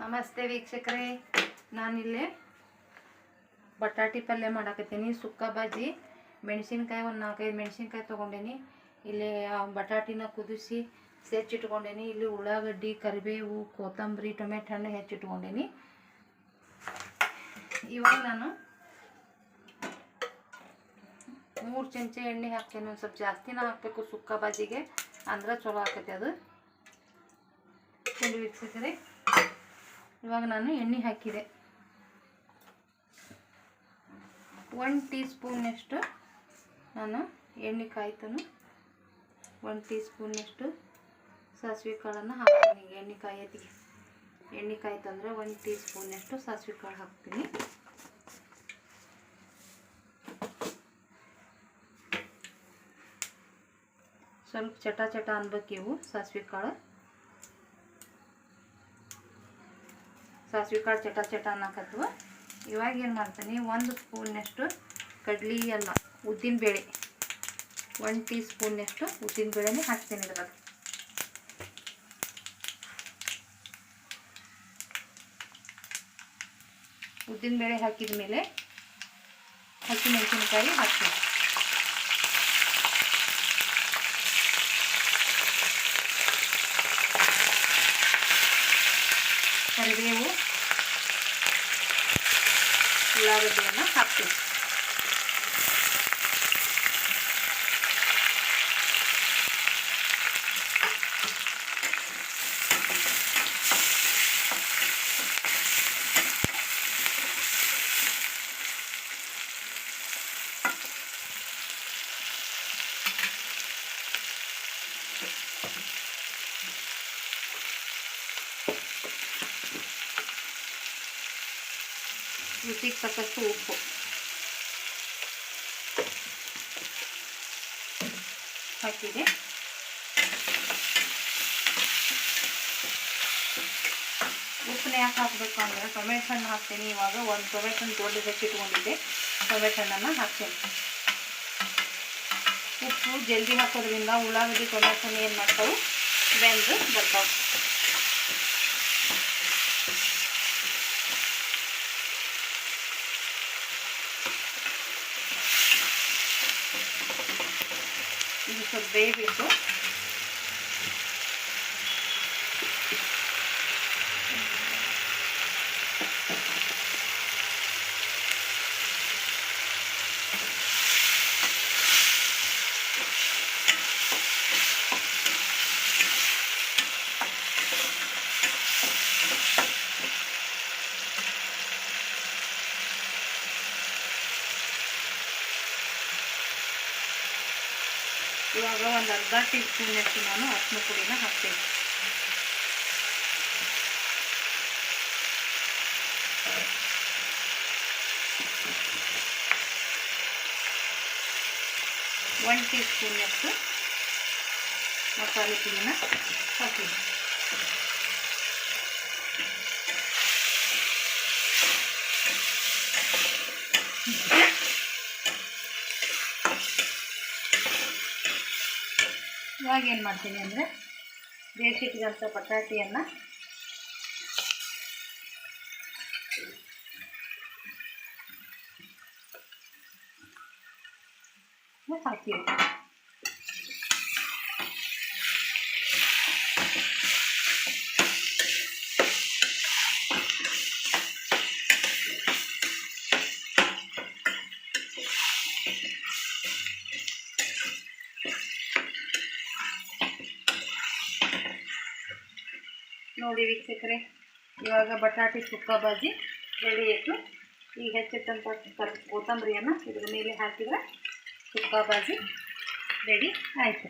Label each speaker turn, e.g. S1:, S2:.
S1: ನಮಸ್ತೆ ವೀಕ್ಷಕರೇ, ನಾನಿಲ್ಲಿ ಬಟಾಟಿ ಪಲ್ಯ ಮಾಡಾಕತ್ತೀನಿ. ಸುಕ್ಕ ಬಾಜಿ ಮೆಣಸಿನ್ಕಾಯಿ ಒಂದು 4-5 ಮೆಣಸಿನ್ಕಾಯಿ ತೊಗೊಂಡೇನಿ. ಇಲ್ಲಿ ಬಟಾಟಿನ ಕುದಿಸಿ ಹೆಚ್ಚಿಟ್ಕೊಂಡೇನಿ. ಇಲ್ಲಿ ಉಳ್ಳಾಗಡ್ಡಿ, ಕರಿಬೇವು, ಕೊತ್ತಂಬರಿ, ಟೊಮೆಟೊ ಹಣ್ಣು ಹೆಚ್ಚಿಟ್ಕೊಂಡೇನಿ. ಇವಾಗ ನಾನು 3 ಚಮಚ ಎಣ್ಣೆ ಹಾಕ್ತೇನೆ. ಒಂದು ಸ್ವಲ್ಪ ಜಾಸ್ತಿನ ಹಾಕಬೇಕು ಸುಕ್ಕ ಬಾಜಿಗೆ, ಅಂದ್ರೆ ಚಲೋ ಆಕೈತೆ ಅದು. ವೀಕ್ಷಕರೇ, ಇವಾಗ ನಾನು ಎಣ್ಣೆ ಹಾಕಿದೆ. 1 ಟೀ ಸ್ಪೂನ್ನಷ್ಟು ನಾನು ಎಣ್ಣೆ ಕಾಯ್ತನು. 1 ಟೀ ಸ್ಪೂನ್ನಷ್ಟು ಸಾಸಿವೆ ಕಾಳನ್ನು ಹಾಕ್ತೀನಿ. ಎಣ್ಣೆ ಕಾಯ್ತಂದ್ರೆ 1 ಟೀ ಸ್ಪೂನ್ನಷ್ಟು ಸಾಸಿವೆ ಕಾಳು ಹಾಕ್ತೀನಿ. ಸ್ವಲ್ಪ ಚಟ ಅನ್ಬೇಕು ಇವು ಸಾಸಿವೆ ಕಾಳು ಚಟ ಅನ್ನಕತ್ವ. ಇವಾಗ ಏನು ಮಾಡ್ತೀನಿ, 1 ಸ್ಪೂನ್ನಷ್ಟು ಕಡ್ಲಿ ಎಲ್ಲ ಉದ್ದಿನ ಬೇಳೆ, 1 ಟೀ ಸ್ಪೂನ್ನಷ್ಟು ಉದ್ದಿನ ಬೇಳೆನೇ ಹಾಕ್ತೀನಿ ಇದ್ರಾಗ. ಉದ್ದಿನ ಬೇಳೆ ಹಾಕಿದ ಮೇಲೆ ಹಸಿಮೆಣಸಿನಕಾಯಿ ಹಾಕ್ತೀನಿ. ಕರಿಬೇವು, ಉಳ್ಳಾಗಡ್ಡಿಯನ್ನು ಹಾಕ್ತೀನಿ. ರುಚಿಗೆ ತಕ್ಕಷ್ಟು ಉಪ್ಪು ಹಾಕಿದೆ. ಉಪ್ಪನ್ನ ಯಾಕೆ ಹಾಕಬೇಕು ಅಂದರೆ ಟೊಮೆಟೊ ಹಣ್ಣು ಹಾಕ್ತೀನಿ. ಇವಾಗ 1 ಟೊಮೆಟೊ ಹಣ್ಣು ದೊಡ್ಡ ಹೆಚ್ಚಿಟ್ಕೊಂಡಿದ್ದೆ, ಟೊಮೆಟೊ ಹಣ್ಣನ್ನು ಹಾಕ್ತೀನಿ. ಉಪ್ಪು ಜಲ್ದಿ ಹಾಕೋದ್ರಿಂದ ಉಳ್ಳಾಗಡ್ಡಿ ಟೊಮೆಟೊ ಹಣ್ಣು ಏನು ಮಾಡ್ತಾವೆ, ಬೆಂದು ಬರ್ತಾವೆ. ಇದು ಸ್ವಲ್ಪ ಬೇಯಬೇಕು. ಇವಾಗ ಒಂದು ಅರ್ಧ ಟೀ ಸ್ಪೂನ್ನಷ್ಟು ನಾನು ಅರಿಶಿನ ಪುಡಿನ ಹಾಕ್ತೀನಿ. ಒಂದು ಟೀ ಸ್ಪೂನ್ನಷ್ಟು ಮಸಾಲೆ ಪುಡಿನ ಹಾಕ್ತೀನಿ. ಇವಾಗ ಏನು ಮಾಡ್ತೀನಿ ಅಂದರೆ ಬೇಯಿಸಿಟ್ಟಿದಂಥ ಬಟಾಟಿಯನ್ನು ಹಾಕಿ ನೋಡಿ ವೀಕ್ಷಕರೇ, ಇವಾಗ ಬಟಾಟಿ ಸುಕ್ಕ ಬಾಜಿ ರೆಡಿ ಆಯಿತು. ಈಗ ಹೆಚ್ಚಿಟ್ಟಂಥ ಕೊತ್ತಂಬರಿಯನ್ನು ಇದ್ರ ಮೇಲೆ ಹಾಕಿದರೆ ಸುಕ್ಕ ಬಾಜಿ ರೆಡಿ ಆಯಿತು.